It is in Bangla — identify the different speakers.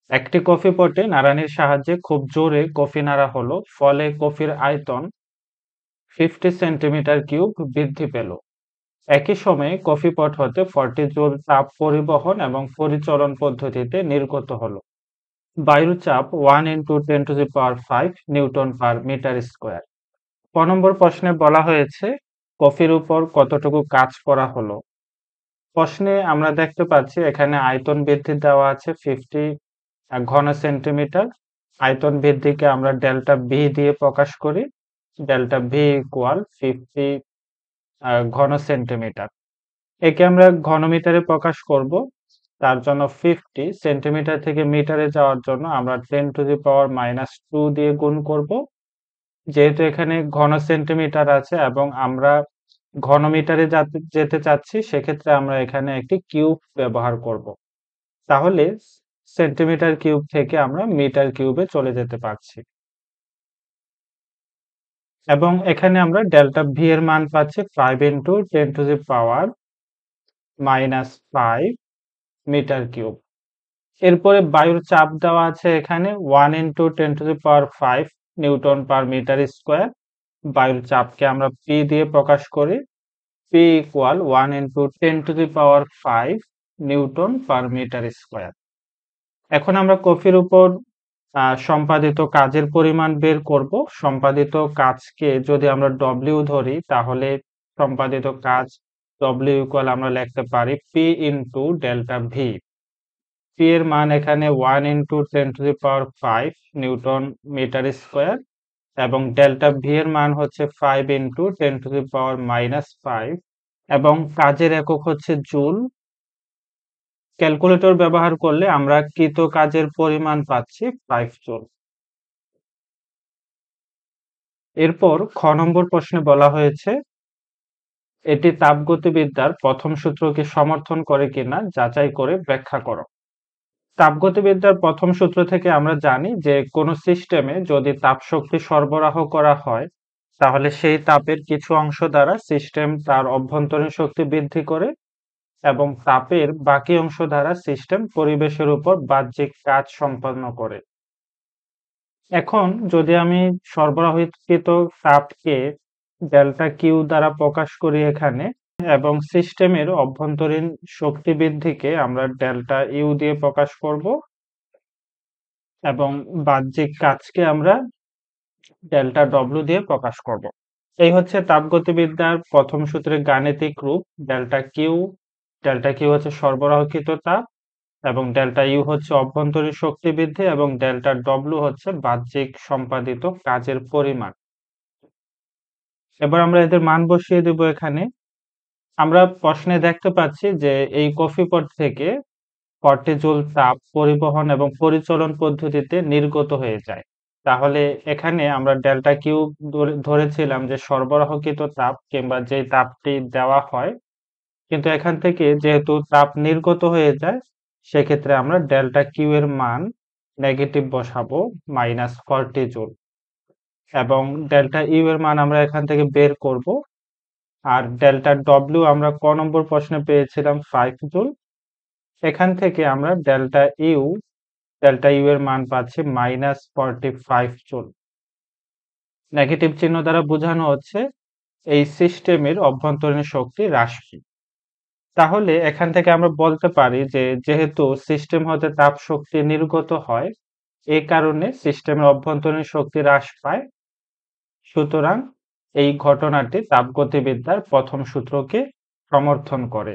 Speaker 1: একটি কফি পটে নাড়ানির সাহায্যে খুব জোরে কফি নাড়া হলো, ফলে কফির আয়তন 50 সেন্টিমিটার কিউব বৃদ্ধি পেল। একই সময়ে কফি পট হতে 40 জুল তাপ পরিবহন এবং পরিচলন পদ্ধতিতে নির্গত হলো। বায়ুর চাপ 1 × 10⁵ নিউটন পার মিটার স্কোয়ার। ১ নম্বর প্রশ্নে বলা হয়েছে কফির উপর কতটুকু কাজ করা হলো। প্রশ্নে আমরা দেখতে পাচ্ছি এখানে আয়তন বৃদ্ধি দেওয়া আছে 50 ঘন সেন্টিমিটার। আয়তন বৃদ্ধিকে আমরা ডেল্টা ভি দিয়ে প্রকাশ করি। ডেল্টা ভি ইকুয়াল 50 ঘন সেন্টিমিটার। একে আমরা ঘনমিটারে প্রকাশ করব। তার জন্য 50 সেন্টিমিটার থেকে মিটারে যাওয়ার জন্য আমরা 10⁻² দিয়ে গুণ করব। যেহেতু এখানে ঘন সেন্টিমিটার আছে এবং আমরা ঘনমিটারে যেতে চাচ্ছি, সেক্ষেত্রে আমরা এখানে একটি কিউব ব্যবহার করব। তাহলে সেন্টিমিটার কিউব থেকে আমরা মিটার কিউবে চলে যেতে পারছি। এবং এখানে আমরা ডেল্টা ভি এর মান পাচ্ছি 5 × 10⁻⁻5 মিটার কিউব। এরপরে বায়ুর চাপ দেওয়া আছে এখানে 1 × 10⁵ নিউটন পার মিটার স্কোয়ার। বায়ুর চাপকে আমরা পি দিয়ে প্রকাশ করি। P equal 1 × 10⁵ newton per metre square. এখন আমরা কফির উপর সম্পাদিত কাজের পরিমাণ বের করব। সম্পাদিত কাজকে যদি আমরা ডব্লিউ ধরি, তাহলে সম্পাদিত কাজ ডব্লিউ ইকুয়াল আমরা লিখতে পারি P into delta V. P এর মান এখানে 1 × 10⁵ নিউটন মিটার স্কোয়ার এবং ডেল্টা ভি এর মান হচ্ছে 5 × 10⁻⁻5 এবং কাজের একক হচ্ছে জুল। ক্যালকুলেটর ব্যবহার করলে আমরা কৃত কাজের পরিমাণ পাচ্ছি 5 জুল। এরপর খ নম্বর প্রশ্নে বলা হয়েছে এটি তাপগতিবিদ্যার প্রথম সূত্রকে সমর্থন করে কিনা যাচাই করে ব্যাখ্যা করো। তাপগতিবিদ্যার প্রথম সূত্র থেকে আমরা জানি যে কোনো সিস্টেমে যদি তাপশক্তি সরবরাহ করা হয়, তাহলে সেই তাপের কিছু অংশ দ্বারা সিস্টেম তার অভ্যন্তরীণ শক্তি বৃদ্ধি করে এবং তাপের বাকি অংশ দ্বারা সিস্টেম পরিবেশের উপর বাহ্যিক কাজ সম্পন্ন করে। এখন যদি আমি সরবরাহকৃত তাপকে ডেল্টা কিউ দ্বারা প্রকাশ করি এখানে, এবং সিস্টেমের অভ্যন্তরীণ শক্তি বৃদ্ধিকে আমরা ডেল্টা ইউ দিয়ে প্রকাশ করব এবং বাহ্যিক কাজকে আমরা ডেল্টা ডব্লিউ দিয়ে প্রকাশ করব। এই হচ্ছে তাপগতিবিদ্যার প্রথম সূত্রের গাণিতিক রূপ। ডেল্টা কিউ হচ্ছে সরবরাহকৃত তাপ এবং ডেল্টা ইউ হচ্ছে অভ্যন্তরীণ শক্তি বৃদ্ধি এবং ডেল্টা ডব্লিউ হচ্ছে বাহ্যিক সম্পাদিত কাজের পরিমাণ। এবার আমরা এদের মান বসিয়ে দেব এখানে। আমরা প্রশ্নে দেখতে পাচ্ছি যে এই কফি পট থেকে 40 জুল তাপ পরিবহন এবং পরিচলন পদ্ধতিতে নির্গত হয়ে যায়। তাহলে এখানে আমরা ডেল্টা কিউ ধরেছিলাম যে সরবরাহকৃত তাপ কিংবা যে তাপটি দেওয়া হয়, কিন্তু এখান থেকে যেহেতু তাপ নির্গত হয়ে যায়, সেক্ষেত্রে আমরা ডেল্টা কিউ এর মান নেগেটিভ বসাবো -40 জুল এবং ডেল্টা ইউ এর মান আমরা এখান থেকে বের করব। আর ডেল্টা ডব্লিউ আমরা ক নম্বর প্রশ্নে পেয়েছিলাম 5 জুল। এখান থেকে আমরা ডেল্টা ইউ এর মান পাচ্ছি -45 জুল। নেগেটিভ চিহ্ন দ্বারা বোঝানো হচ্ছে এই সিস্টেমের অভ্যন্তরীণ শক্তি হ্রাস। তাহলে এখান থেকে আমরা বলতে পারি যে যেহেতু সিস্টেম হতে তাপ শক্তি নির্গত হয়, এই কারণে সিস্টেমের অভ্যন্তরীণ শক্তি হ্রাস পায়। সুতরাং এই ঘটনাটি তাপগতিবিদ্যার প্রথম সূত্রকে সমর্থন করে।